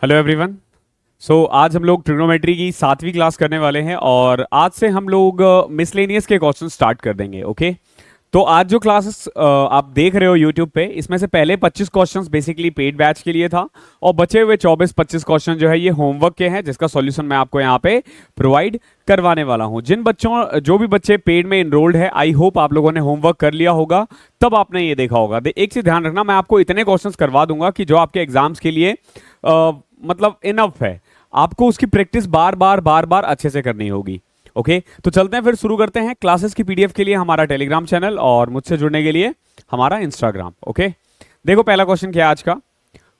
Hello everyone. आज हम लोग ट्रिग्नोमेट्री की 7वीं क्लास करने वाले हैं और आज से हम लोग मिसलेनियस के क्वेश्चन स्टार्ट कर देंगे। ओके, तो आज जो क्लासेस आप देख रहे हो यूट्यूब पे, इसमें से पहले 25 क्वेश्चंस बेसिकली पेड बैच के लिए था और बचे हुए 24-25 क्वेश्चन जो है ये होमवर्क के हैं, जिसका सॉल्यूशन मैं आपको यहाँ पे प्रोवाइड करवाने वाला हूँ। जो भी बच्चे पेड में इनरोल्ड है, आई होप आप लोगों ने होमवर्क कर लिया होगा, तब आपने ये देखा होगा। एक चीज ध्यान रखना, मैं आपको इतने क्वेश्चन करवा दूंगा कि जो आपके एग्जाम्स के लिए मतलब इनफ है, आपको उसकी प्रैक्टिस बार बार अच्छे से करनी होगी। ओके, तो चलते हैं, फिर शुरू करते हैं। क्लासेस की पीडीएफ के लिए हमारा टेलीग्राम चैनल और मुझसे जुड़ने के लिए हमारा इंस्टाग्राम। ओके, देखो पहला क्वेश्चन क्या है आज का।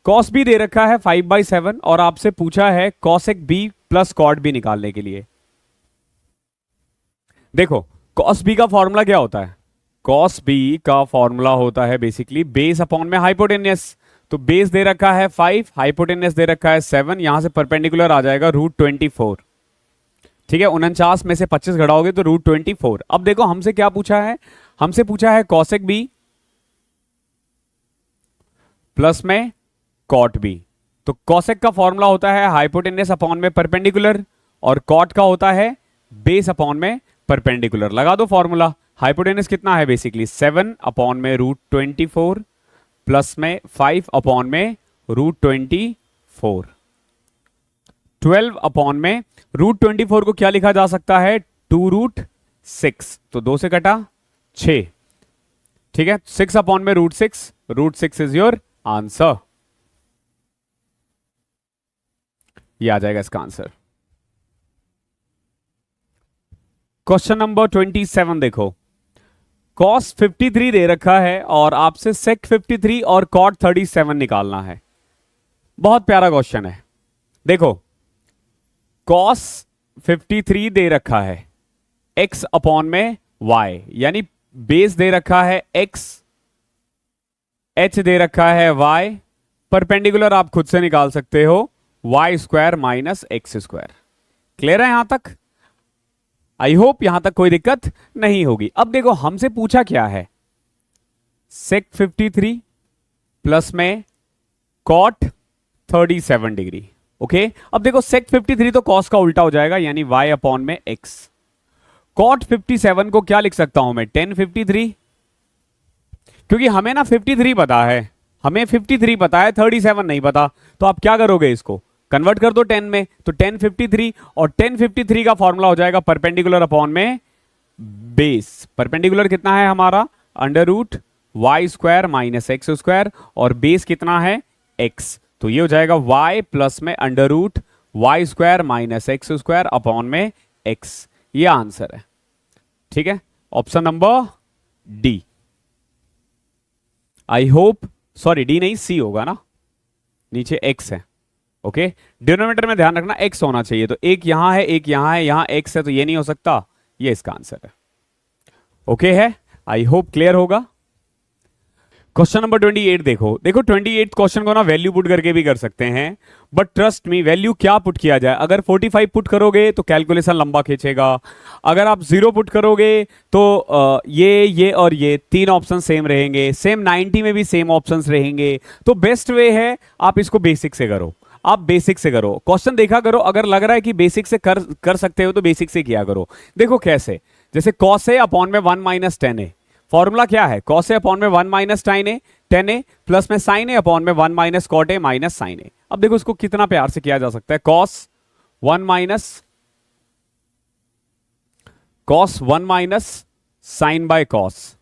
कॉस बी दे रखा है 5/7 और आपसे पूछा है cosec B plus cot B निकालने के लिए। देखो कॉस बी का फॉर्मूला क्या होता है? कॉस बी का फॉर्मूला होता है बेसिकली बेस अपॉन में हाइपोटेनियस। तो बेस दे रखा है 5, हाइपोटेनियस दे रखा है 7, यहां से परपेंडिकुलर आ जाएगा √24। ठीक है, 49 में से 25 घटाओगे तो √24। अब देखो हमसे क्या पूछा है, हमसे पूछा है कॉसेक बी प्लस में कॉट बी। तो कॉसेक का फॉर्मूला होता है हाइपोटेनियस अपॉन में परपेंडिकुलर और कॉट का होता है बेस अपॉन में परपेंडिकुलर। लगा दो फॉर्मूला। हाइपोटेनियस कितना है बेसिकली 7 अपॉन में √24 प्लस में 5 अपॉन में √24, 12 अपॉन में √24 को क्या लिखा जा सकता है 2√6। तो 2 से कटा 6। ठीक है, 6 अपॉन में √6, √6 इज योर आंसर। ये आ जाएगा इसका आंसर। क्वेश्चन नंबर 27 देखो, cos 53 दे रखा है और आपसे sec 53 और cot 37 निकालना है। बहुत प्यारा क्वेश्चन है। देखो cos 53 दे रखा है x अपॉन में y, यानी बेस दे रखा है x, h दे रखा है y, परपेंडिकुलर आप खुद से निकाल सकते हो y² माइनस x²। क्लियर है यहां तक? आई होप यहां तक कोई दिक्कत नहीं होगी। अब देखो हमसे पूछा क्या है, sec 53 प्लस में cot 37 डिग्री। ओके, अब देखो sec 53 तो cos का उल्टा हो जाएगा, यानी y अपॉन में x। cot 57 को क्या लिख सकता हूं मैं, tan 53, क्योंकि हमें ना 53 पता है, हमें 53 पता है, 37 नहीं पता। तो आप क्या करोगे, इसको कन्वर्ट कर दो 10 में, तो tan 53, और tan 53 का फॉर्मूला हो जाएगा परपेंडिकुलर अपॉन में बेस। परपेंडिकुलर कितना है हमारा √y² माइनस x², और बेस कितना है x। तो ये हो जाएगा y प्लस में √y² माइनस x² अपॉन में x। ये आंसर है। ठीक है, option number D. I hope, sorry D नहीं, सी होगा ना, नीचे x है। ओके, डिनोमिनेटर में ध्यान रखना x होना चाहिए, तो एक यहां है एक यहां है, यहां x है तो ये नहीं हो सकता, ये इसका आंसर है। ओके है, आई होप क्लियर होगा। क्वेश्चन नंबर 28 देखो 28 क्वेश्चन को ना वैल्यू पुट करके भी कर सकते हैं, बट ट्रस्ट मी वैल्यू क्या पुट किया जाए। अगर 45 पुट करोगे तो कैलकुलेशन लंबा खींचेगा, अगर आप 0 पुट करोगे तो ये और ये 3 ऑप्शन सेम रहेंगे, सेम 90 में भी सेम ऑप्शंस रहेंगे। तो बेस्ट वे है आप इसको बेसिक से करो, आप बेसिक से करो, क्वेश्चन देखा करो, अगर लग रहा है कि बेसिक से कर सकते हो तो बेसिक से किया करो। देखो कैसे, जैसे cos a अपॉन में 1 माइनस tan a, फॉर्मूला क्या है cos a अपॉन में 1 माइनस tan a प्लस में sin a अपॉन में 1 minus cot a minus sin a। अब देखो इसको कितना प्यार से किया जा सकता है, cos 1 minus sin by cos,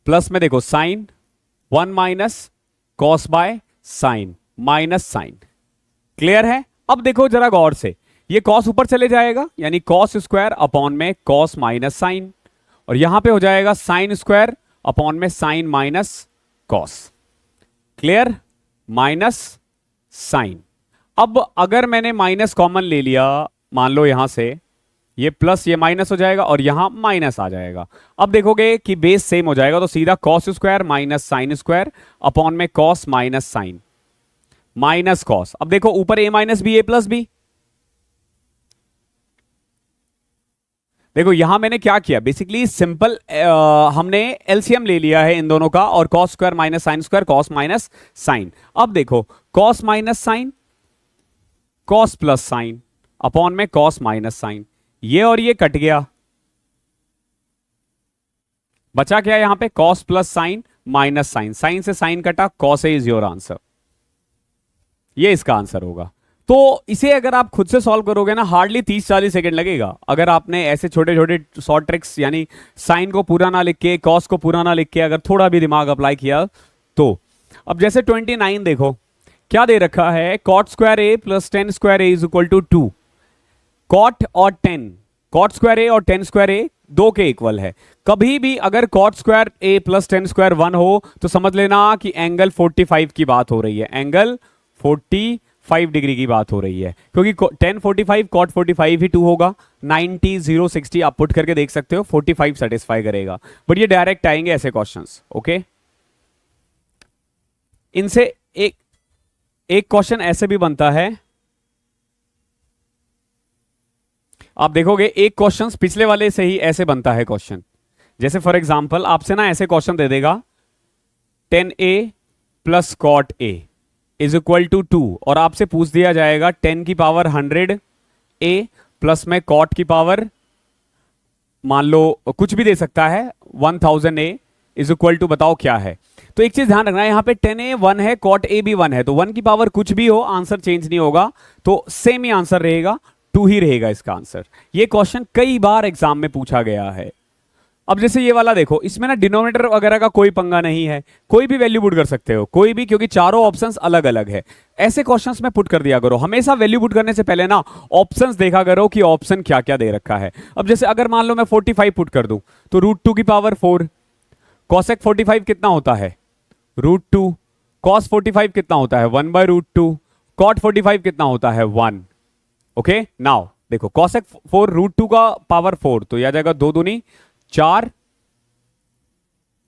plus में देखो sin 1 minus cos by sin minus sin। Clear है? अब देखो जरा गौर से, ये cos ऊपर चले जाएगा, यानी cos² अपॉन में cos माइनस sin, और यहां पे हो जाएगा sin² अपॉन में sin minus cos। Clear? Minus sin। अब अगर मैंने माइनस कॉमन ले लिया, मान लो यहां से ये प्लस ये माइनस हो जाएगा और यहां माइनस आ जाएगा। अब देखोगे कि बेस सेम हो जाएगा, तो सीधा cos² माइनस sin² अपॉन में cos minus sin minus cos। अब देखो ऊपर a minus b a plus b, देखो यहां मैंने क्या किया बेसिकली सिंपल, हमने एलसीएम ले लिया है इन दोनों का, और cos² minus sin² cos minus sin। अब देखो cos minus sin cos plus sine upon में कॉस माइनस साइन, ये और ये कट गया, बचा क्या यहां पे, cos plus sine minus sine, sine से साइन कटा, cos A is your answer, ये इसका आंसर होगा। तो इसे अगर आप खुद से सॉल्व करोगे ना, हार्डली 30-40 सेकंड लगेगा। अगर आपने ऐसे छोटे छोटे शॉर्ट ट्रिक्स, यानी साइन को पूरा ना लिख के, कॉस को पूरा ना लिख के, अगर थोड़ा भी दिमाग अप्लाई किया तो। अब जैसे 29 देखो, क्या दे रखा है, cot square A plus tan square A is equal to 2। Cot और टेन, कॉट स्क्वायर ए और टेन स्क्वायर ए दो के इक्वल है। कभी भी अगर कॉट स्क्वायर ए प्लस टेन स्क्वायर 1 हो तो समझ लेना कि एंगल 45 की बात हो रही है, एंगल 45 डिग्री की बात हो रही है, क्योंकि टेन 45 कॉट 45 ही 2 होगा। 90 0 60 आप पुट करके देख सकते हो, 45 सेटिस्फाई करेगा। बट ये डायरेक्ट आएंगे ऐसे क्वेश्चंस, ओके। इनसे एक क्वेश्चन ऐसे भी बनता है, आप देखोगे एक क्वेश्चन पिछले वाले से ही ऐसे बनता है क्वेश्चन। जैसे फॉर एग्जांपल आपसे ना ऐसे क्वेश्चन दे देगा, 10a plus cot A is equal to 2, और आपसे पूछ दिया जाएगा 10 की पावर 100 ए प्लस में कॉट की पावर मान लो कुछ भी दे सकता है 1000 ए इज इक्वल टू, बताओ क्या है। तो एक चीज ध्यान रखना है, यहां पे 10a 1 है, कॉट ए भी 1 है, तो 1 की पावर कुछ भी हो आंसर चेंज नहीं होगा, तो सेम ही आंसर रहेगा, 2 ही रहेगा इसका आंसर। ये क्वेश्चन कई बार एग्जाम में पूछा गया है। अब जैसे ये वाला देखो, इसमें ना डिनोमिनेटर वगैरह का कोई पंगा नहीं है, कोई भी वैल्यू पुट कर सकते हो, कोई भी, क्योंकि चारों ऑप्शंस अलग अलग है। ऐसे क्वेश्चंस में पुट कर दिया करो, हमेशा वैल्यू पुट करने से पहले ना ऑप्शंस देखा करो कि ऑप्शन क्या क्या दे रखा है। अब जैसे अगर मान लो मैं 45 पुट कर दूं तो √2 की पावर 4, कॉसेक 45 कितना होता है, √2, कॉस 45 कितना होता है 1/√2, कॉट 45 कितना होता है 1। ओके, नाउ देखो कॉसेक 4 √2 का पावर 4, तो यह जाएगा 2 दूनी 4,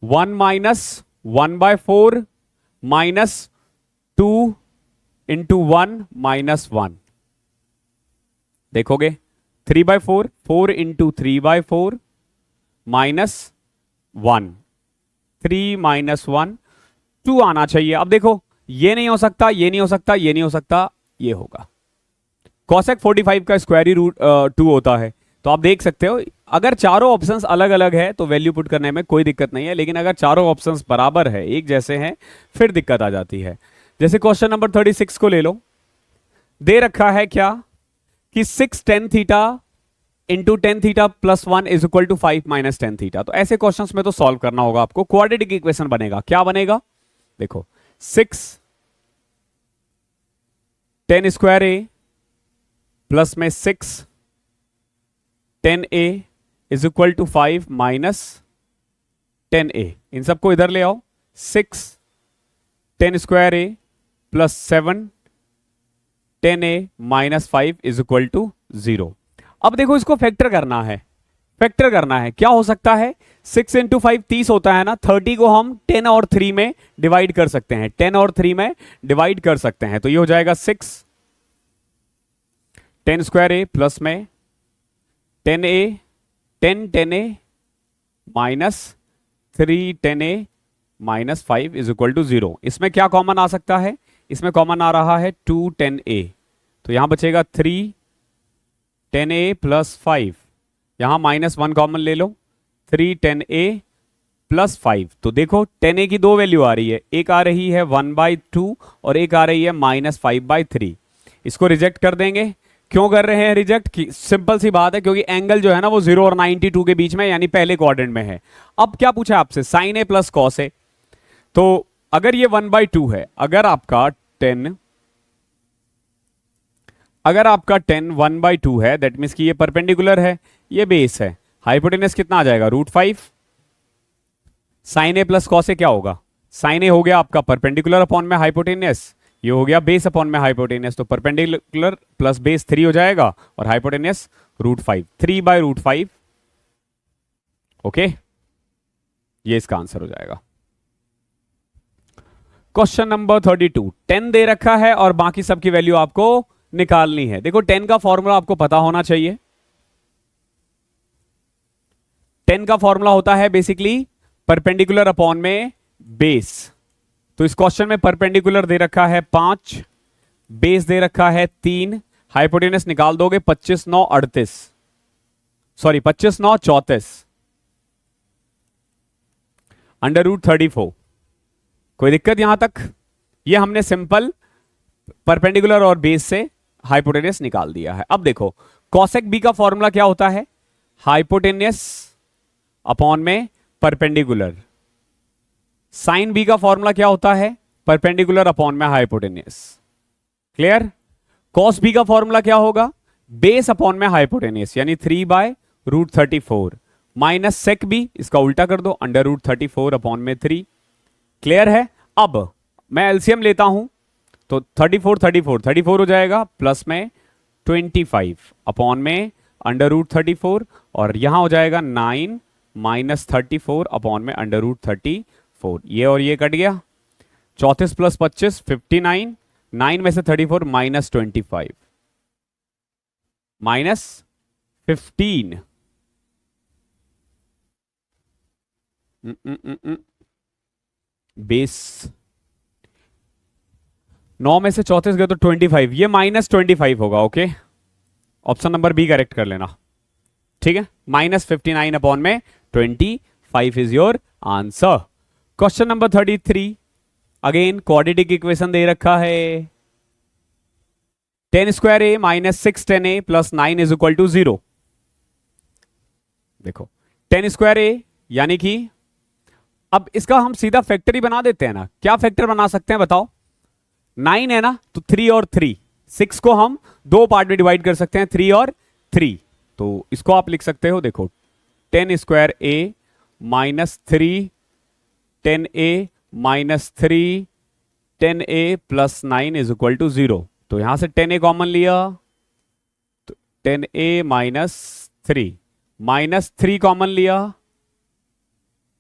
1 माइनस 1/4 माइनस 2 इंटू 1 माइनस 1। देखोगे 3/4, 4 इंटू 3/4 माइनस 1, 3 माइनस 1, 2 आना चाहिए। अब देखो ये नहीं हो सकता, ये नहीं हो सकता, ये नहीं हो सकता, ये होगा। कॉसेक 45 का स्क्वायर ही √2 होता है, तो आप देख सकते हो अगर चारों ऑप्शंस अलग अलग है तो वैल्यू पुट करने में कोई दिक्कत नहीं है, लेकिन अगर चारों ऑप्शंस बराबर है, एक जैसे हैं, फिर दिक्कत आ जाती है। जैसे क्वेश्चन नंबर 36 को ले लो, दे रखा है क्या कि 6 tan theta into tan theta plus 1 is equal to 5 minus tan theta. तो ऐसे क्वेश्चंस में तो सॉल्व करना होगा आपको, क्वाड्रेटिक इक्वेशन बनेगा। क्या बनेगा, देखो 6 10 स्क्वायर ए प्लस में 6 10a is equal to 5 minus 10a, इन सबको इधर ले आओ। 6 10 square A plus 7 10a minus 5 is equal to 0। अब देखो इसको फैक्टर करना है, फैक्टर करना है, क्या हो सकता है, 6 इंटू 5 30 होता है ना, 30 को हम 10 और 3 में डिवाइड कर सकते हैं, 10 और 3 में डिवाइड कर सकते हैं, तो ये हो जाएगा 6 10 स्क्वायर ए प्लस में 10a 10a minus 3 10a minus 5 is equal to 0। इसमें क्या कॉमन आ सकता है, इसमें कॉमन आ रहा है 2 10a, तो यहां बचेगा 3 10a प्लस 5, यहां -1 कॉमन ले लो, 3 10a प्लस 5। तो देखो 10a की दो वैल्यू आ रही है, एक आ रही है 1/2 और एक आ रही है -5/3। इसको रिजेक्ट कर देंगे। क्यों कर रहे हैं रिजेक्ट, सिंपल सी बात है, क्योंकि एंगल जो है ना वो 0 और 92 के बीच में, यानी पहले क्वाड्रेंट में है। अब क्या पूछा आपसे, sign a plus cos A, तो अगर ये 1/2 है, अगर आपका 10 1/2 है, दैट मीन्स कि ये परपेंडिकुलर है, ये बेस है, हाइपोटेनस कितना आ जाएगा √5। Sign a plus cos A क्या होगा, साइन ए हो गया आपका परपेंडिकुलर अपॉन में हाइपोटेनस, ये हो गया बेस अपॉन में हाइपोटेनस, तो परपेंडिकुलर प्लस बेस 3 हो जाएगा और हाइपोटेनस √5, 3/√5। ओके, ये इसका आंसर हो जाएगा। क्वेश्चन नंबर 32, 10 दे रखा है और बाकी सबकी वैल्यू आपको निकालनी है। देखो 10 का फॉर्मूला आपको पता होना चाहिए। 10 का फॉर्मूला होता है बेसिकली परपेंडिकुलर अपॉन में बेस। तो इस क्वेश्चन में परपेंडिकुलर दे रखा है 5, बेस दे रखा है 3, हाइपोटेनस निकाल दोगे 25 9 38, सॉरी 25 9 34 अंडर रूट 34। कोई दिक्कत यहां तक? ये हमने सिंपल परपेंडिकुलर और बेस से हाइपोटेनस निकाल दिया है। अब देखो कॉसेक बी का फॉर्मूला क्या होता है? हाइपोटेनस अपॉन में परपेंडिकुलर। साइन बी का फॉर्मूला क्या होता है? परपेंडिकुलर अपॉन में हाइपोटेनस। क्लियर? कॉस बी का फॉर्मूला क्या होगा? बेस अपॉन में हाइपोटेनस, यानी 3/√34 माइनस सेक बी, इसका उल्टा कर दो, अंडर रूट 34 अपॉन में 3। क्लियर है? अब मैं एलसीएम लेता हूं तो 34 हो जाएगा, प्लस में 25 अपॉन में अंडर रूट 34, और यहां हो जाएगा 9 माइनस 34 अपॉन में अंडर रूट 34। ये और ये कट गया, 34 प्लस 25 59, 9 में से 34 माइनस 25 माइनस 15। बेस 9 में से 34 गए तो 25, ये माइनस 25 होगा। Okay, option number B correct कर लेना, ठीक है। माइनस 59 अपॉन में 25 is your answer. Question number 33, again quadratic equation दे रखा है, 10² minus 6 10a plus 9 is equal to 0। देखो 10² यानी कि अब इसका हम सीधा फैक्टर ही बना देते हैं ना। क्या फैक्टर बना सकते हैं बताओ? 9 है ना, तो 3 और 3, 6 को हम दो पार्ट में डिवाइड कर सकते हैं, 3 और 3। तो इसको आप लिख सकते हो, देखो 10² minus 3 10a minus 3 10a plus 9 is equal to 0। तो यहां से 10a कॉमन लिया तो 10a माइनस 3, माइनस 3 कॉमन लिया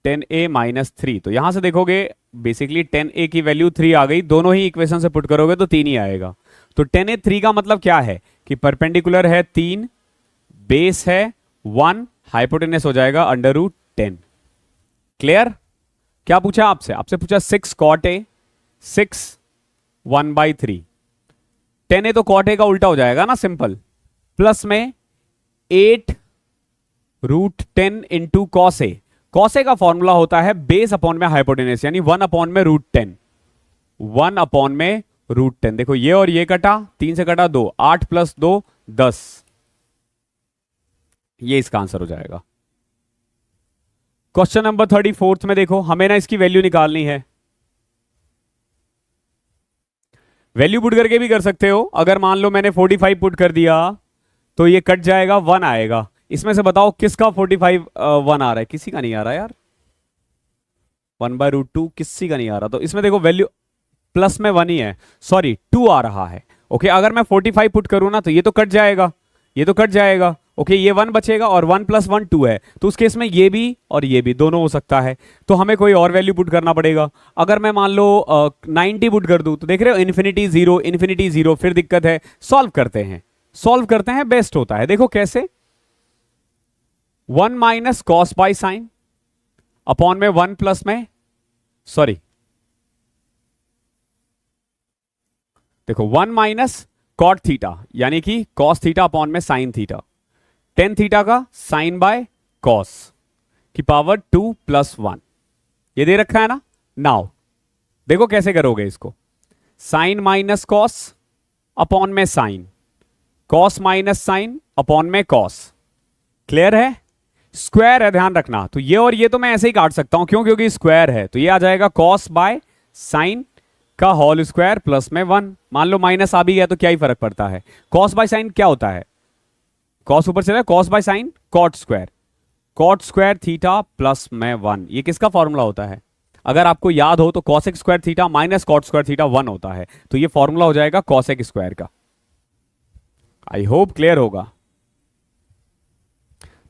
10a माइनस 3। तो यहां से देखोगे बेसिकली 10a की वैल्यू 3 आ गई, दोनों ही इक्वेशन से पुट करोगे तो 3 ही आएगा। तो 10a 3 का मतलब क्या है कि परपेंडिकुलर है 3, बेस है 1, हाइपोटेनस हो जाएगा अंडर रूट 10। क्लियर? क्या पूछा आपसे? आपसे पूछा 6 cot a, 6 1/3। 10a तो cot a का उल्टा हो जाएगा ना, सिंपल, प्लस में 8√10 into cos a। cos a का फॉर्मूला होता है बेस अपॉन में हाइपोटेनस, यानी 1 अपॉन में √10, 1 अपॉन में √10। देखो ये और ये कटा, 3 से कटा 2, 8 प्लस 2 10, ये इसका आंसर हो जाएगा। क्वेश्चन नंबर 34 में देखो, हमें ना इसकी वैल्यू निकालनी है। वैल्यू पुट करके भी कर सकते हो। अगर मान लो मैंने 45 पुट कर दिया तो ये कट जाएगा, 1 आएगा। इसमें से बताओ किसका 45 1 आ रहा है? किसी का नहीं आ रहा यार, 1/√2 किसी का नहीं आ रहा। तो इसमें देखो वैल्यू प्लस में 1 ही है, सॉरी 2 आ रहा है। ओके, अगर मैं 45 पुट करूं ना तो ये तो कट जाएगा, ये तो कट जाएगा। ओके, ये 1 बचेगा और 1 + 1 2 है, तो उस केस में ये भी और ये भी दोनों हो सकता है। तो हमें कोई और वैल्यू पुट करना पड़ेगा। अगर मैं मान लो 90 पुट कर दूं तो देख रहे हो इन्फिनिटी 0, फिर दिक्कत है। सॉल्व करते हैं, सॉल्व करते हैं, बेस्ट होता है। देखो कैसे, 1 minus cos by sine upon में 1 प्लस में, सॉरी देखो 1 माइनस कॉट थीटा यानी कि कॉस थीटा अपॉन में साइन थीटा, टेन थीटा का साइन बाय कॉस की पावर 2 + 1, ये दे रखा है ना। नाउ देखो कैसे करोगे इसको, साइन माइनस कॉस अपॉन में sine, cos minus sine upon में कॉस। क्लियर है? स्क्वायर है, ध्यान रखना। तो ये और ये तो मैं ऐसे ही काट सकता हूं, क्यों? क्योंकि स्क्वायर है। तो ये आ जाएगा कॉस बाय साइन का होल स्क्वायर प्लस में 1। मान लो माइनस आ भी गया तो क्या ही फर्क पड़ता है। कॉस बाय साइन क्या होता है? कॉस ऊपर चला, cos by sine cot square theta plus में 1। ये किसका फॉर्मूला होता है? अगर आपको याद हो तो cosec square theta minus cot square theta 1 होता है। तो ये फॉर्मूला हो जाएगा कॉसेक स्क्वायर का। आई होप क्लियर होगा।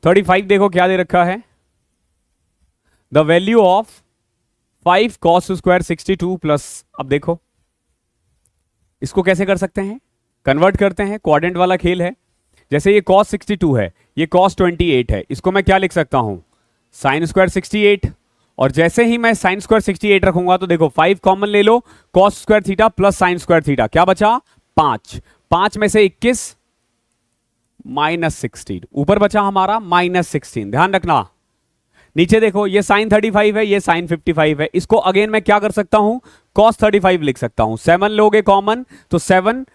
35 देखो क्या दे रखा है, the value of 5 cos square 62 plus, अब देखो इसको कैसे कर सकते हैं, कन्वर्ट करते हैं, क्वाड्रेंट वाला खेल है। जैसे ये cos 62 है, ये cos 28 है, इसको मैं क्या लिख सकता हूं, साइन स्क्वायर 68। और जैसे ही मैं साइन स्क्वायर 68 रखूंगा तो देखो 5 कॉमन ले लो, cos square theta plus sine square theta, क्या बचा 5। 5 में से 21 -16, ऊपर बचा हमारा -16। ध्यान रखना, नीचे देखो ये sin 35 है, ये sin 55 है। इसको अगेन मैं क्या कर सकता हूं, cos 35 लिख सकता हूं। 7 लोगे कॉमन तो 7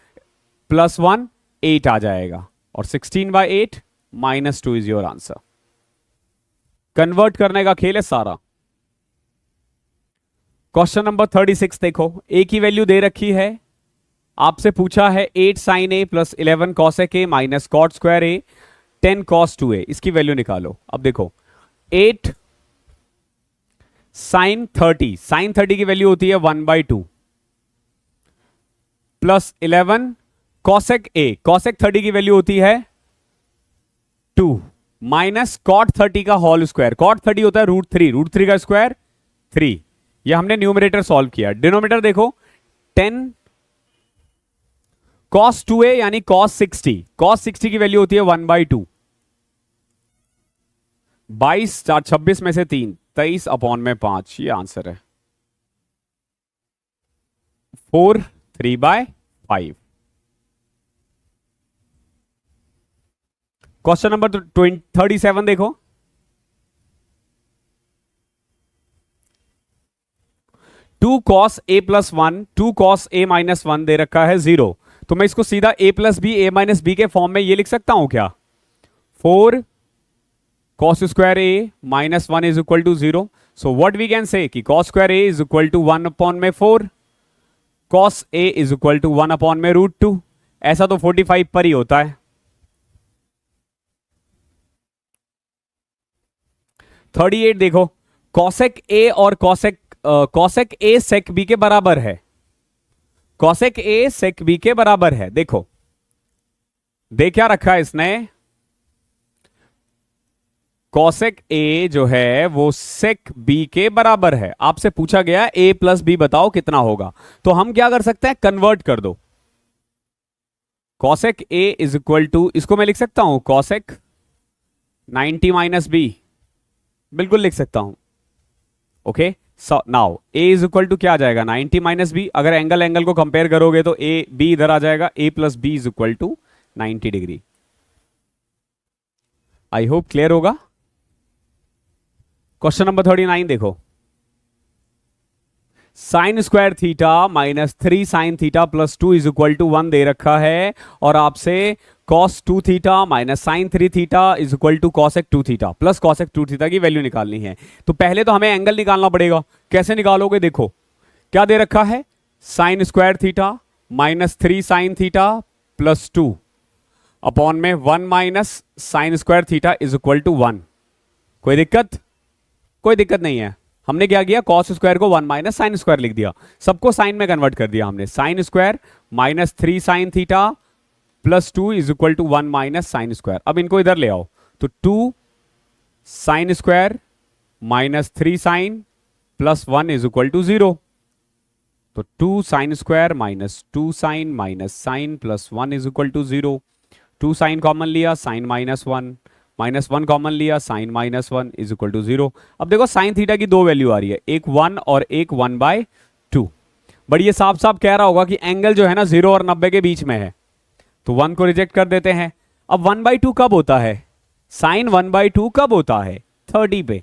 + 1 8 आ जाएगा, और 16/8 -2 इज योर आंसर। कन्वर्ट करने का खेल है सारा। क्वेश्चन नंबर 36 देखो, a की वैल्यू दे रखी है, आपसे पूछा है 8 sin a + 11 cos a - cot square a 10 cos 2a, इसकी वैल्यू निकालो। अब देखो 8 sin 30 की वैल्यू होती है 1/2 प्लस 11 cosec a, cosec 30 की वैल्यू होती है 2 माइनस cot 30 का होल स्क्वायर, cot 30 होता है √3 का स्क्वायर 3। ये हमने न्यूमरेटर सॉल्व किया। डिनोमिनेटर देखो 10 cos 2a यानी cos 60 की वैल्यू होती है 1/2, 22 4 26 में से 3 23/5, ये आंसर है 4 3/5। क्वेश्चन नंबर 37 देखो, two cos a + 1 2 cos a - 1 दे रखा है 0, तो मैं इसको सीधा a + b a - b के फॉर्म में ये लिख सकता हूं क्या, 4 cos square a - 1 is equal to 0। So what we can say कि cos square a is equal to 1/4, cos a is equal to 1/√2। ऐसा तो 45 पर ही होता है। 38 देखो, cosec a और cosec a sec b के बराबर है, cosec a sec b के बराबर है। देखो दे क्या रखा है इसने, cosec a जो है वो sec b के बराबर है। आपसे पूछा गया a + b बताओ कितना होगा, तो हम क्या कर सकते हैं, कन्वर्ट कर दो। cosec a is equal to, इसको मैं लिख सकता हूं cosec 90 - b, बिल्कुल लिख सकता हूं। Okay, now a is equal to क्या आ जाएगा, 90 - b। अगर एंगल को कंपेयर करोगे तो a b इधर आ जाएगा, a + b is equal to 90 degree. I hope clear होगा। क्वेश्चन नंबर 39 देखो, sin square theta -3 sin theta + 2 is equal to 1 दे रखा है, और आपसे cos 2 theta -sin 3 theta is equal to cosec 2 theta + cosec 2 theta की वैल्यू निकालनी है। तो पहले तो हमें एंगल निकालना पड़ेगा। कैसे निकालोगे, देखो क्या दे रखा है, sin square theta -3 sin theta + 2 upon में 1 - sin square theta is equal to 1। कोई दिक्कत, कोई दिक्कत नहीं है। हमने क्या किया, cos स्क्वायर को 1 - sin स्क्वायर लिख दिया, सबको साइन में कन्वर्ट कर दिया हमने। sin square -3 sin theta + 2 is equal to 1 - sin square. अब इनको इधर ले आओ, तो 2 sin square -3 sin + 1 is equal to 0। तो 2 sin square -2 sin sin + 1 is equal to 0। 2 sin common लिया, sin -1 कॉमन लिया, sin -1 इज इक्वल टू 0। अब देखो sin थीटा की दो वैल्यू आ रही है, एक 1 और एक 1/2। बट ये साफ साफ कह रहा होगा कि एंगल जो है ना 0 और 90 के बीच में है, तो 1 को रिजेक्ट कर देते हैं। अब 1/2 कब होता है, sin 1/2 कब होता है, 30 पे।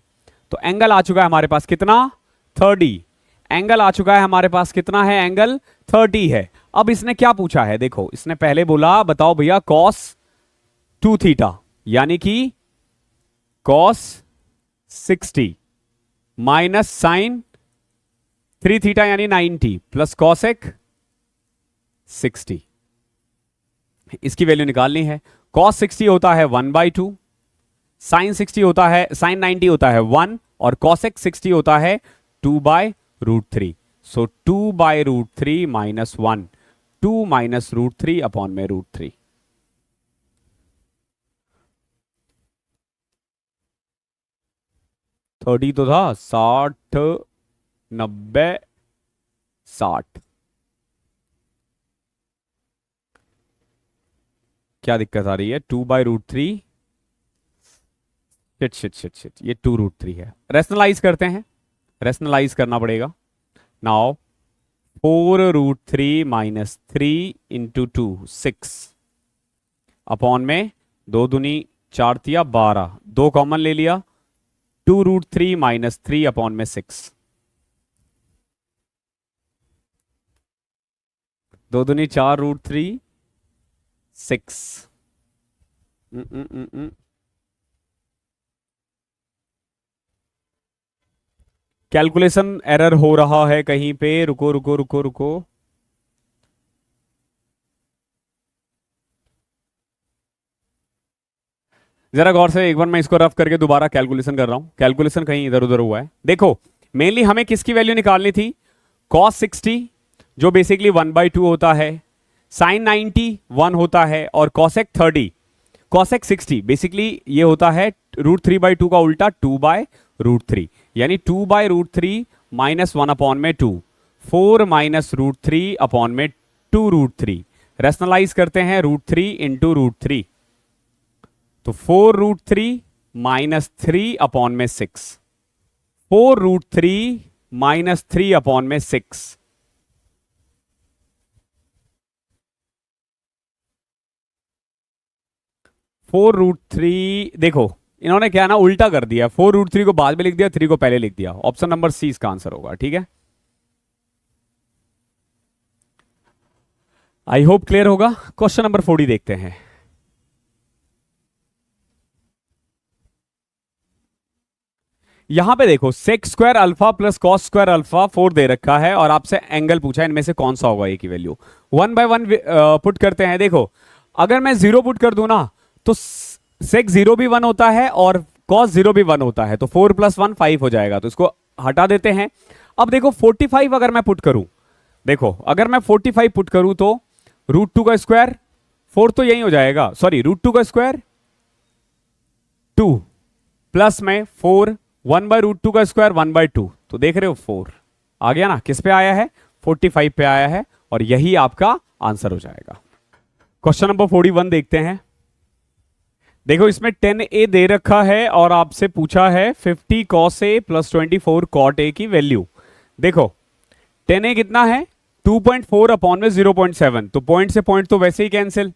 तो एंगल आ चुका है हमारे पास कितना, 30। एंगल आ चुका है हमारे पास कितना है, एंगल 30 है। अब इसने क्या पूछा है, देखो इसने पहले बोला बताओ भैया cos 2 थीटा यानी कि cos 60 माइनस sin 3 थीटा यानी 90 प्लस cosec 60, इसकी वैल्यू निकालनी है। cos 60 होता है 1/2, sin 60 होता है, sin 90 होता है 1 और cosec 60 होता है 2/√3। सो 2/√3 - 1, 2 - √3 अपॉन में √3। थर्टी तो था, 60 90 60, क्या दिक्कत आ रही है, 2/√3, शिट ये 2√3 है। रेशनलाइज करते हैं, रेशनलाइज करना पड़ेगा। नाउ 4√3 माइनस 3 इंटू 2 6 अपॉन में 2 दूनी 4 तिया 12, 2 कॉमन ले लिया, 2√3 माइनस 3 अपॉन में 6, 2 दूनी 4√3 6। कैलकुलेशन एरर हो रहा है कहीं पे, रुको रुको रुको रुको। जरा गौर से, एक बार मैं इसको रफ करके दोबारा कैलकुलेशन कर रहा हूं, कैलकुलेशन कहीं इधर उधर हुआ है। देखो मेनली हमें किसकी वैल्यू निकालनी थी, cos 60 जो बेसिकली 1/2 होता है, sin 90 1 होता है, और cosec 30, cosec 60 बेसिकली ये होता है √3/2 का उल्टा 2/√3, यानी 2/√3 माइनस 1 अपॉन में 2, 4 माइनस √3 अपॉन में 2√3, रेशनलाइज करते हैं √3 इंटू √3, तो 4√3 माइनस 3 अपॉन में 6, 4√3 माइनस 3 अपॉन में 6, 4√3, देखो इन्होंने क्या ना उल्टा कर दिया, 4√3 को बाद में लिख दिया, 3 को पहले लिख दिया। ऑप्शन नंबर सी इसका आंसर होगा, ठीक है। आई होप क्लियर होगा। क्वेश्चन नंबर 40 देखते हैं। यहां पे देखो sec square alpha plus cos square alpha 4 दे रखा है, और आपसे एंगल पूछा है, इनमें से कौन सा होगा ए की वैल्यू। 1 बाय 1 पुट करते हैं। देखो अगर मैं 0 पुट कर दूं ना, तो सेक 0 भी 1 होता है और कॉस 0 भी 1 होता है, तो 4 + 1 5 हो जाएगा, तो इसको हटा देते हैं। अब देखो 45 अगर मैं पुट करूं, देखो अगर मैं 45 पुट करूं तो √2 का स्क्वायर, 4 तो यही हो जाएगा, सॉरी √2 का स्क्वायर 2 प्लस में 4, 1/√2 का स्क्वायर 1/2, तो देख रहे हो 4 आ गया ना, किस पे आया है, 45 पे आया है, और यही आपका आंसर हो जाएगा। क्वेश्चन नंबर 41 देखते हैं। देखो इसमें 10a दे रखा है और आपसे पूछा है 50 cos a plus 24 cot a की वैल्यू। देखो 10a कितना है, 2.4 अपॉन में 0.7, तो पॉइंट से पॉइंट तो वैसे ही कैंसिल,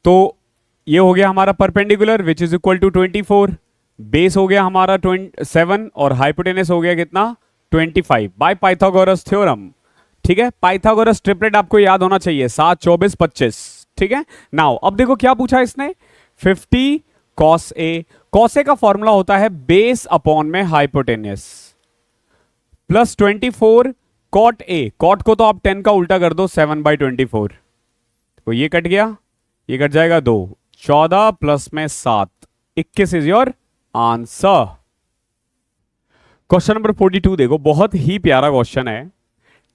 तो ये हो गया हमारा perpendicular which is equal to 24, base हो गया हमारा 7 और हाइपोटेनस हो गया कितना 25 बाय पाइथागोरस थ्योरम। ठीक है, पाइथागोरस ट्रिपलेट आपको याद होना चाहिए, 7 24 25। ठीक है, नाउ अब देखो क्या पूछा इसने, 50 cos a, cos a का फॉर्मूला होता है बेस अपॉन में hypotenuse, plus 24 cot a, cot को तो आप 10 का उल्टा कर दो 7/24, तो ये कट गया, ये कट जाएगा 2, 14 प्लस में 7, 21 is your answer. Question number 42 देखो, बहुत ही प्यारा क्वेश्चन है।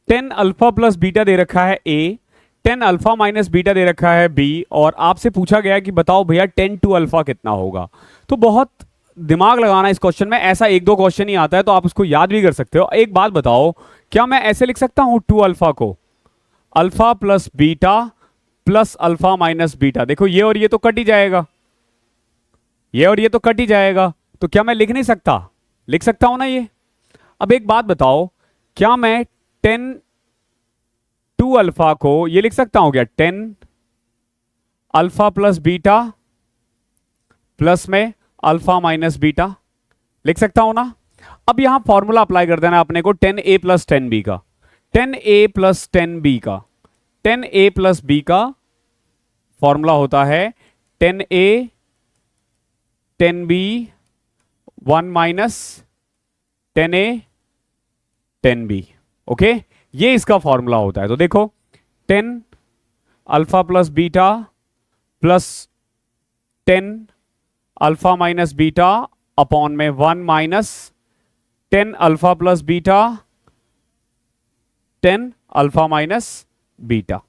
10 अल्फा प्लस बीटा दे रखा है ए, 10 अल्फा माइनस बीटा दे रखा है बी, और आपसे पूछा गया कि बताओ भैया 10 टू अल्फा कितना होगा। तो बहुत दिमाग लगाना इस क्वेश्चन में, ऐसा एक दो क्वेश्चन ही आता है तो आप उसको याद भी कर सकते हो। एक बात बताओ, क्या मैं ऐसे लिख सकता हूं 2 अल्फा को, alpha plus beta plus alpha minus beta, देखो ये और ये तो कट ही जाएगा, ये और ये तो कट ही जाएगा, तो क्या मैं लिख नहीं सकता, लिख सकता हूं ना ये। अब एक बात बताओ, क्या मैं 10 2 अल्फा को ये लिख सकता हूं क्या, 10 अल्फा प्लस बीटा प्लस में अल्फा माइनस बीटा, लिख सकता हूं ना। अब यहां फॉर्मूला अप्लाई कर देना अपने को 10a प्लस 10b का, 10a प्लस 10b का, 10a प्लस b का फॉर्मूला होता है 10a 10b 1 minus 10a 10b। Okay, ये इसका फॉर्मूला होता है। तो देखो 10 alpha plus beta plus 10 alpha minus beta upon में 1 minus 10 alpha plus beta 10 alpha minus beta.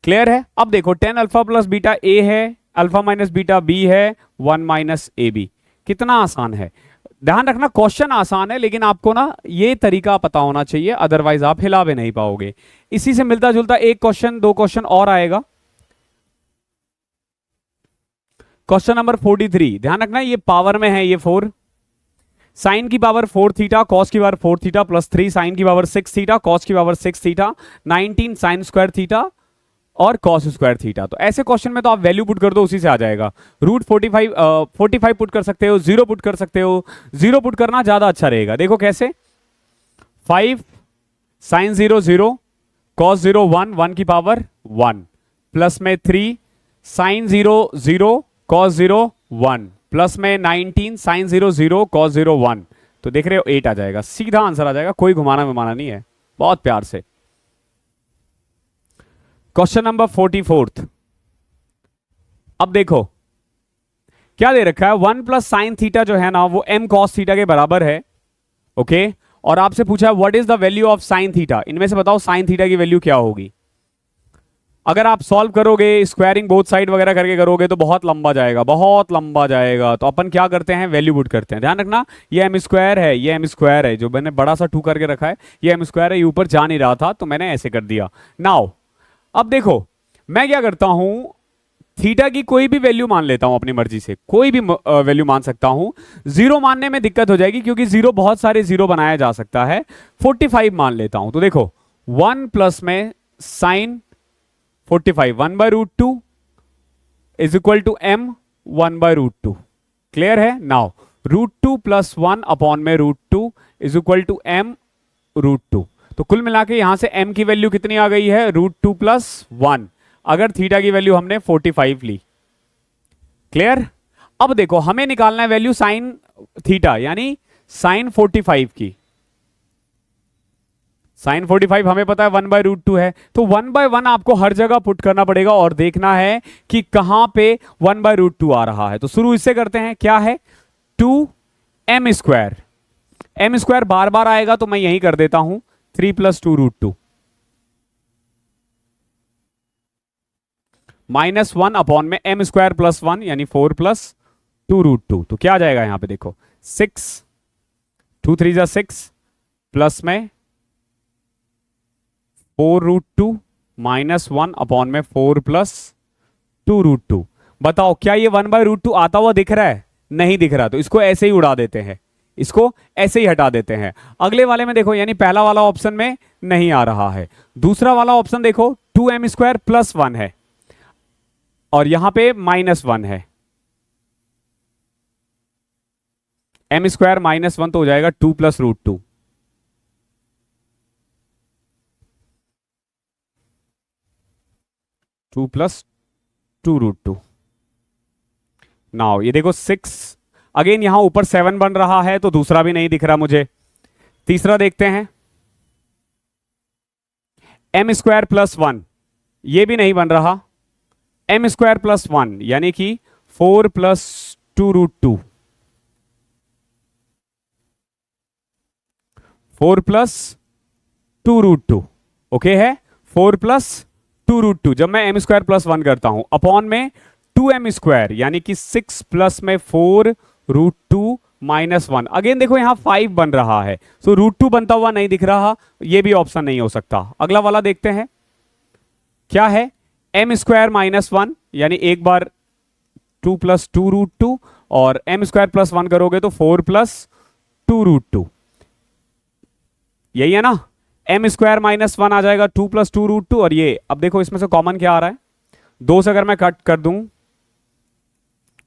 Clear है। अब देखो 10 अल्फा प्लस बीटा ए है, अल्फा माइनस बीटा बी है, 1 माइनस ए बी। कितना आसान है, ध्यान रखना क्वेश्चन आसान है, लेकिन आपको ना ये तरीका पता होना चाहिए, अदरवाइज आप हिला भी नहीं पाओगे। इसी से मिलता जुलता एक क्वेश्चन दो क्वेश्चन और आएगा। क्वेश्चन नंबर 43, ध्यान रखना ये पावर में है, ये 4, साइन की पावर 4 थीटा कॉस की पावर 4 थीटा प्लस 3 साइन की पावर 6 थीटा कॉस की power 6 theta 19 sine square theta और कॉस स्क्वायर थीटा। तो ऐसे क्वेश्चन में तो आप वैल्यू पुट कर दो, उसी से आ जाएगा। रूट 45 पुट कर सकते हो, 0 पुट कर सकते हो। 0 पुट करना ज्यादा अच्छा रहेगा। देखो कैसे, 5 साइन 0 0 कॉस 0 1 1 की पावर 1 प्लस में 3 साइन 0 0 कॉस 0 1 प्लस में 19 साइन 0 0 कॉस 0 1। तो देख रहे हो 8 आ जाएगा, सीधा आंसर आ जाएगा, कोई घुमाना घुमाना नहीं है, बहुत प्यार से। Question number 44। अब देखो क्या दे रखा है, 1 प्लस साइन थीटा जो है ना वो m कॉस थीटा के बराबर है। ओके, और आपसे पूछा है what is the value of sine theta. इनमें से बताओ साइन थीटा की वैल्यू क्या होगी। अगर आप सॉल्व करोगे, स्क्वायरिंग बोथ साइड वगैरह करके करोगे तो बहुत लंबा जाएगा, बहुत लंबा जाएगा। तो अपन क्या करते हैं, वैल्यू पुट करते हैं। ध्यान रखना, ये एम स्क्वायर है, ये एम स्क्वायर है, जो मैंने बड़ा सा 2 करके रखा है ये एम स्क्वायर है, ये ऊपर जा नहीं रहा था तो मैंने ऐसे कर दिया। नाउ अब देखो मैं क्या करता हूं, थीटा की कोई भी वैल्यू मान लेता हूं अपनी मर्जी से, कोई भी वैल्यू मान सकता हूं। 0 मानने में दिक्कत हो जाएगी क्योंकि 0 बहुत सारे 0 बनाया जा सकता है। 45 मान लेता हूं। तो देखो 1 प्लस में sine 45 1 by root 2 is equal to m 1 by root 2। Clear है। नाउ रूट 2 प्लस 1 अपॉन में root 2 is equal to m root 2। तो कुल मिला के यहां से m की वैल्यू कितनी आ गई है, रूट 2 प्लस 1, अगर थीटा की वैल्यू हमने 45 ली। क्लियर। अब देखो हमें निकालना है वैल्यू साइन थीटा यानी साइन 45 की। साइन 45 हमें पता है 1 बाय रूट 2 है, तो 1 बाय 1 आपको हर जगह पुट करना पड़ेगा और देखना है कि कहां पे 1 बाय रूट 2 आ रहा है। तो शुरू इससे करते हैं, क्या है 2 m स्क्वायर। m स्क्वायर बार बार आएगा तो मैं यही कर देता हूं 3 प्लस 2 रूट 2 माइनस 1 अपॉन में m स्क्वायर प्लस 1 यानी 4 प्लस 2 रूट 2। तो क्या आ जाएगा यहां पे देखो 6 2 3 जा 6 प्लस में 4 रूट 2 माइनस 1 अपॉन में 4 प्लस 2 रूट 2। बताओ क्या ये 1 बाय रूट 2 आता हुआ दिख रहा है, नहीं दिख रहा, तो इसको ऐसे ही उड़ा देते हैं, इसको ऐसे ही हटा देते हैं। अगले वाले में देखो, यानी पहला वाला ऑप्शन में नहीं आ रहा है, दूसरा वाला ऑप्शन देखो 2m स्क्वायर प्लस 1 है और यहां पे माइनस 1 है। m स्क्वायर माइनस 1 तो हो जाएगा 2 plus root 2। Two plus 2 root 2। Now ये देखो 6, अगेन यहां ऊपर 7 बन रहा है तो दूसरा भी नहीं दिख रहा मुझे। तीसरा देखते हैं m स्क्वायर प्लस 1, ये भी नहीं बन रहा। m स्क्वायर प्लस 1 यानी कि 4 plus 2 root 2, 4 plus 2 root 2। Okay है, 4 प्लस 2 रूट 2 जब मैं m स्क्वायर प्लस 1 करता हूं अपॉन में 2m स्क्वायर यानी कि 6 प्लस में 4 रूट 2 माइनस 1। अगेन देखो यहां 5 बन रहा है, सो रूट 2 बनता हुआ नहीं दिख रहा, ये भी ऑप्शन नहीं हो सकता। अगला वाला देखते हैं क्या है, m स्क्वायर माइनस 1 यानी एक बार 2 प्लस 2 रूट 2 और m स्क्वायर प्लस 1 करोगे तो 4 प्लस 2 रूट 2, यही है ना। m स्क्वायर माइनस 1 आ जाएगा 2 प्लस 2 रूट 2 और ये अब देखो इसमें से कॉमन क्या आ रहा है, 2 से अगर मैं कट कर दूं,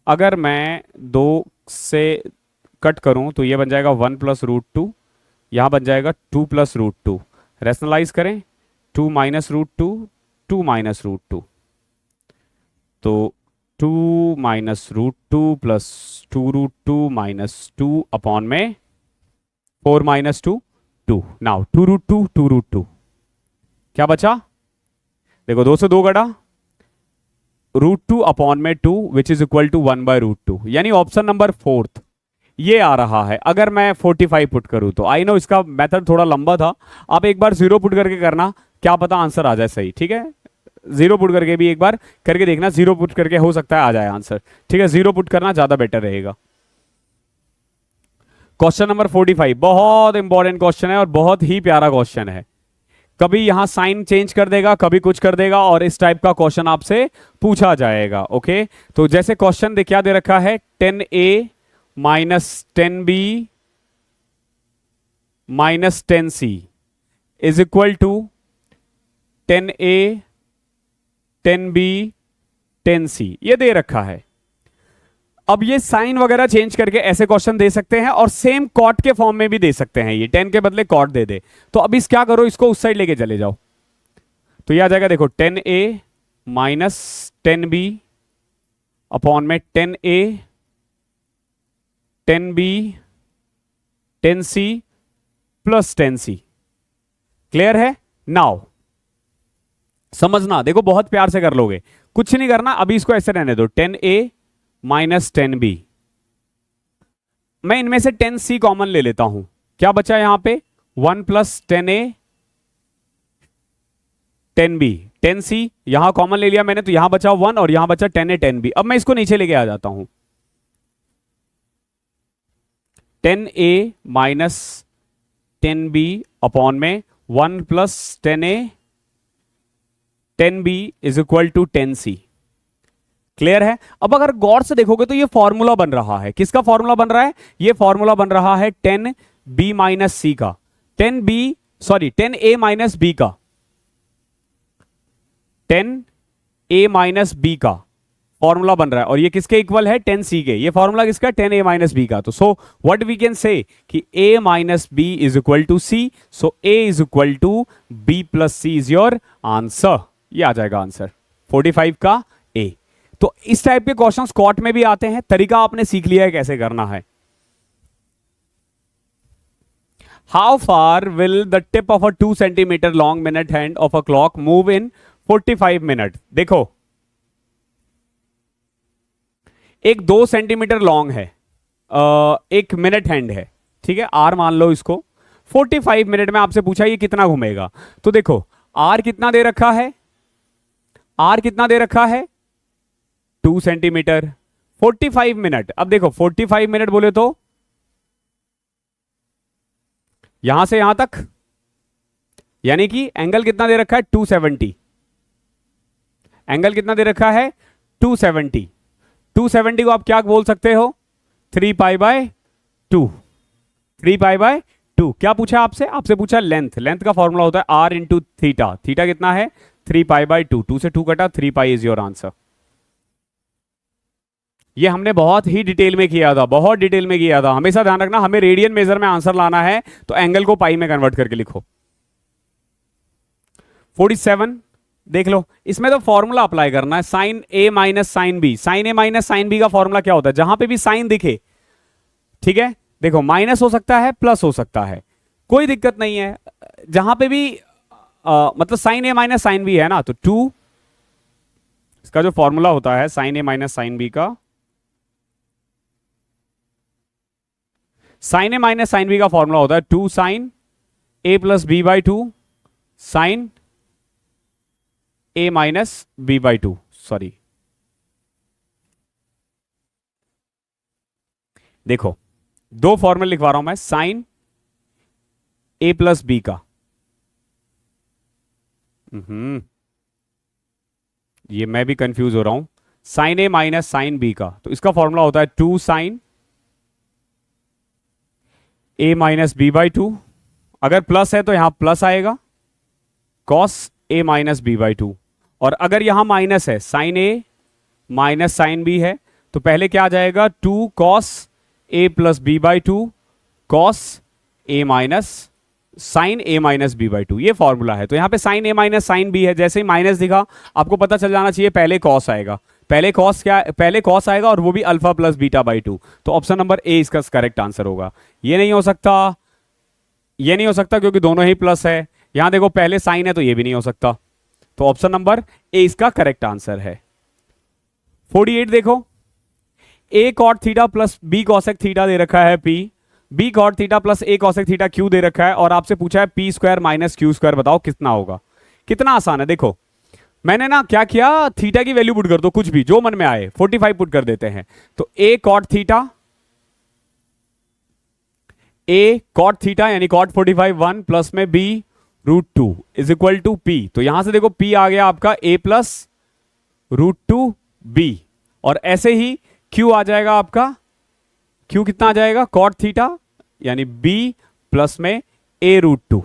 अगर मैं 2 से कट करूं तो ये बन जाएगा 1 प्लस रूट 2, यहां बन जाएगा 2 प्लस रूट 2। रेशनलाइज करें 2 माइनस रूट 2 2 माइनस रूट 2, तो 2 minus root 2 plus 2 root 2 minus 2 upon में 4 माइनस 2 2। नाउ 2 रूट 2 2 रूट 2 क्या बचा, देखो 2 से 2 कटा, रूट 2 अपॉन में 2 which is equal to 1 by root 2, यानी ऑप्शन नंबर 4 ये आ रहा है। अगर मैं 45 पुट करूं तो, आई नो इसका मेथड थोड़ा लंबा था, आप एक बार 0 पुट करके करना, क्या पता आंसर आ जाए सही। ठीक है, 0 पुट करके भी एक बार करके देखना, 0 पुट करके हो सकता है आ जाए आंसर। ठीक है, 0 पुट करना ज्यादा बेटर रहेगा। क्वेश्चन नंबर 45 बहुत इंपॉर्टेंट क्वेश्चन है और बहुत ही प्यारा क्वेश्चन है। कभी यहां साइन चेंज कर देगा, कभी कुछ कर देगा, और इस टाइप का क्वेश्चन आपसे पूछा जाएगा। ओके, तो जैसे क्वेश्चन क्या दे रखा है, 10a minus 10b minus 10c is equal to 10a 10b 10c, ये दे रखा है। अब ये साइन वगैरह चेंज करके ऐसे क्वेश्चन दे सकते हैं और सेम कॉट के फॉर्म में भी दे सकते हैं। ये 10 के बदले कॉट दे दे, तो अब इस क्या करो, इसको उस साइड लेके चले जाओ, तो ये आ जाएगा देखो 10a माइनस 10b अपॉन में 10a 10b 10c plus 10c। Clear है? नाउ समझना, देखो बहुत प्यार से कर लोगे, कुछ नहीं करना, अभी इसको ऐसे रहने दो 10a माइनस 10b। मैं इनमें से 10c कॉमन ले लेता हूं, क्या बचा यहां पे 1 प्लस 10a 10b 10c यहां कॉमन ले लिया मैंने, तो यहां बचा 1 और यहां बचा 10a 10b। अब मैं इसको नीचे लेके आ जाता हूं, 10a माइनस 10b अपॉन में 1 plus 10a 10b is equal to 10c। Clear है? अब अगर गौर से देखोगे तो ये फॉर्मूला बन रहा है, किसका फॉर्मूला बन रहा है? ये फॉर्मूला बन रहा है 10b माइनस c का, 10a माइनस b का, 10a माइनस b का फॉर्मूला बन रहा है, और ये किसके इक्वल है? 10c के। ये फॉर्मूला किसका? 10a माइनस b का। तो सो व्हाट वी कैन से कि a minus b is equal to c, so a is equal to b plus c is your answer. ये आ जाएगा आंसर 45 का a। तो इस टाइप के क्वेश्चंस कॉट में भी आते हैं, तरीका आपने सीख लिया है कैसे करना है। How far will the tip of a 2 centimetre long minute hand of a clock move in 45 minute? देखो एक 2 सेंटीमीटर लॉन्ग है, एक मिनट हैंड है, ठीक है, आर मान लो इसको। 45 मिनट में आपसे पूछा ये कितना घूमेगा, तो देखो आर कितना दे रखा है, आर कितना दे रखा है 2 सेंटीमीटर, 45 मिनट। अब देखो 45 मिनट बोले तो यहां से यहां तक, यानी कि एंगल कितना दे रखा है 270, एंगल कितना दे रखा है 270। 270 को आप क्या बोल सकते हो? 3 पाई बाय 2, 3 पाई बाय 2। क्या पूछा आपसे? आपसे पूछा लेंथ, लेंथ का फॉर्मूला होता है आर इंटू थीटा, थीटा कितना है 3 पाई बाय 2, 2 से 2 कटा, 3 पाई इज योर आंसर। ये हमने बहुत ही डिटेल में किया था, बहुत डिटेल में किया था। हमेशा ध्यान रखना, हमें रेडियन मेजर में आंसर लाना है तो एंगल को पाई में कन्वर्ट करके लिखो। 47 देख लो, इसमें तो फॉर्मूला अप्लाई करना है, sine a minus sine B. Sign a minus sine b का फॉर्मूला क्या होता है? जहां पे भी साइन दिखे, ठीक है, देखो माइनस हो सकता है प्लस हो सकता है, कोई दिक्कत नहीं है, जहां पे भी मतलब sine a minus sine b है ना, तो 2 इसका जो फॉर्मूला होता है sine a minus sine b का, sine a minus sine b का फॉर्मूला होता है 2 sine a plus b by 2 sine a minus b by 2, sorry देखो 2 फॉर्मूला लिखवा रहा हूं मैं, साइन ए प्लस बी का, ये मैं भी कंफ्यूज हो रहा हूं, sine a minus sine b का, तो इसका फॉर्मूला होता है 2 sine a minus b by 2, अगर प्लस है तो यहां प्लस आएगा cos a minus b by 2, और अगर यहां माइनस है sine a minus sine b है तो पहले क्या आ जाएगा 2 cos a plus b by 2 cos a minus sine a minus b by 2, ये फॉर्मूला है। तो यहां पे sign a minus sine b है, जैसे ही माइनस दिखा आपको पता चल जाना चाहिए पहले कॉस आएगा, पहले कॉस क्या, पहले कॉस आएगा और वो भी अल्फा प्लस बीटा बाई 2, तो ऑप्शन नंबर ए इसका करेक्ट आंसर होगा। ये नहीं हो सकता, ये नहीं हो सकता क्योंकि दोनों ही प्लस है, यहां देखो पहले साइन है तो ये भी नहीं हो सकता, तो ऑप्शन नंबर ए इसका करेक्ट आंसर है। 48 देखो, a cot theta plus b cosec theta दे रखा है P, b cot theta plus a cosec theta Q दे रखा है, और आपसे पूछा है P square minus Q square, बताओ कितना होगा। कितना आसान है, देखो मैंने ना क्या किया, थीटा की वैल्यू पुट कर दो, कुछ भी जो मन में आए, 45 पुट कर देते हैं, तो a cot theta, a cot theta यानी कॉट 45 1 प्लस में b root 2 is equal to p, तो यहां से देखो पी आ गया आपका ए प्लस रूट 2 बी, और ऐसे ही क्यू आ जाएगा आपका, क्यू कितना आ जाएगा कॉट थीटा यानी बी प्लस में ए रूट टू।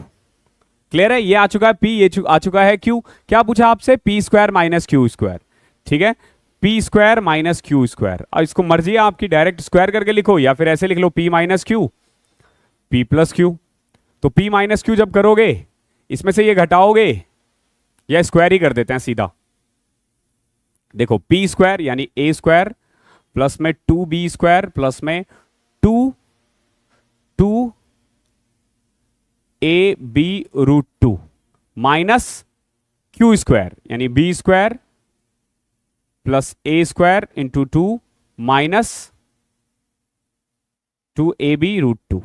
क्लियर है? ये आ चुका है पी, ये आ चुका है क्यू। क्या पूछा आपसे? P square minus Q square. ठीक है, P square minus Q square. अब इसको मर्जी है आपकी, डायरेक्ट स्क्वायर करके लिखो या फिर ऐसे लिख लो P minus Q, P plus Q. तो पी माइनस क्यू जब करोगे, इसमें से ये घटाओगे या स्क्वायर ही कर देते हैं सीधा। देखो पी स्क्वायर यानी ए स्क्वायर प्लस में 2b स्क्वायर प्लस में 2 a b root two minus Q square यानी b square plus a square into 2 minus 2ab root two.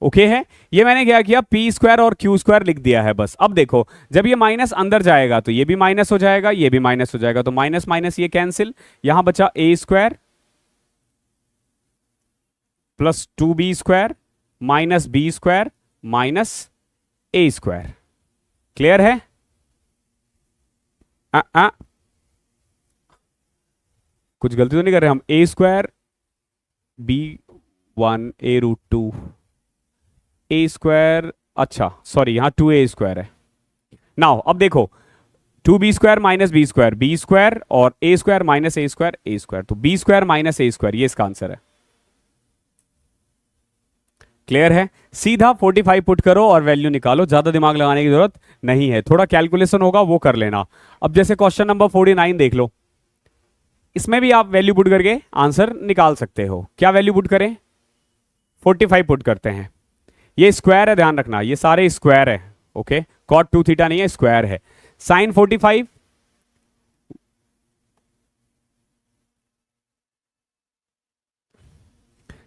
Okay है? ये मैंने क्या किया, पी स्क्वायर और क्यू स्क्वायर लिख दिया है बस। अब देखो जब ये माइनस अंदर जाएगा तो ये भी माइनस हो जाएगा, ये भी माइनस हो जाएगा, तो माइनस माइनस ये कैंसिल। यहां बचा a square plus 2b square minus b square minus a square. Clear है? कुछ गलती तो नहीं कर रहे हम? A square b 1 a root two a square, अच्छा सॉरी यहां 2a स्क्वायर है। नाउ अब देखो 2b square minus b square और ए स्क्वायर माइनस ए स्क्वायर, तो B square minus a square, ये इसका आंसर है। क्लियर है? सीधा 45 पुट करो और वैल्यू निकालो, ज्यादा दिमाग लगाने की जरूरत नहीं है, थोड़ा कैलकुलेशन होगा वो कर लेना। अब जैसे क्वेश्चन नंबर 49 देख लो, इसमें भी आप वैल्यू पुट करके आंसर निकाल सकते हो। क्या वैल्यू पुट करें? 45 पुट करते हैं। ये स्क्वायर है, ध्यान रखना ये सारे स्क्वायर है। ओके, कॉट 2 थीटा नहीं है, स्क्वायर है। साइन 45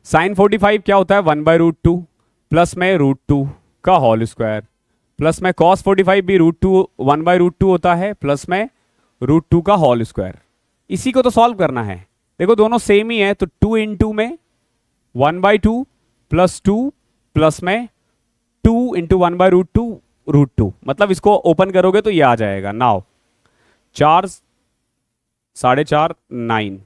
साइन 45 क्या होता है? 1/√2 प्लस में √2 का होल स्क्वायर प्लस में कॉस 45 भी √2 1/√2 होता है प्लस में √2 का होल स्क्वायर। इसी को तो सॉल्व करना है। देखो दोनों सेम ही है, तो 2 इंटू में 1/2 प्लस 2 प्लस में 2 इंटू 1/√2 √2, मतलब इसको ओपन करोगे तो ये आ जाएगा। नाउ 4 4.5 9।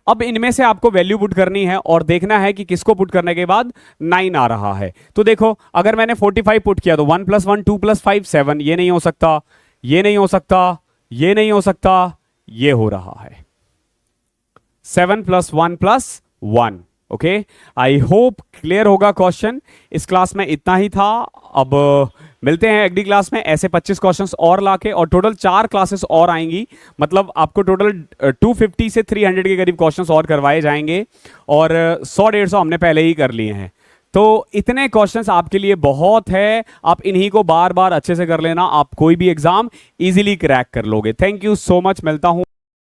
अब इनमें से आपको वैल्यू पुट करनी है और देखना है कि किसको पुट करने के बाद 9 आ रहा है। तो देखो अगर मैंने 45 पुट किया तो 1 + 1 2 + 5 7, ये नहीं हो सकता, ये नहीं हो सकता, ये नहीं हो सकता, ये हो रहा है 7 + 1 + 1। ओके, आई होप क्लियर होगा क्वेश्चन। इस क्लास में इतना ही था। अब मिलते हैं अगली क्लास में ऐसे 25 क्वेश्चंस और लाके, और टोटल 4 क्लासेस और आएंगी, मतलब आपको टोटल 250 से 300 के करीब क्वेश्चंस और करवाए जाएंगे, और 100-150 हमने पहले ही कर लिए हैं। तो इतने क्वेश्चंस आपके लिए बहुत है, आप इन्हीं को बार बार अच्छे से कर लेना, आप कोई भी एग्जाम इजीली क्रैक कर लोगे। थैंक यू सो मच, मिलता हूं।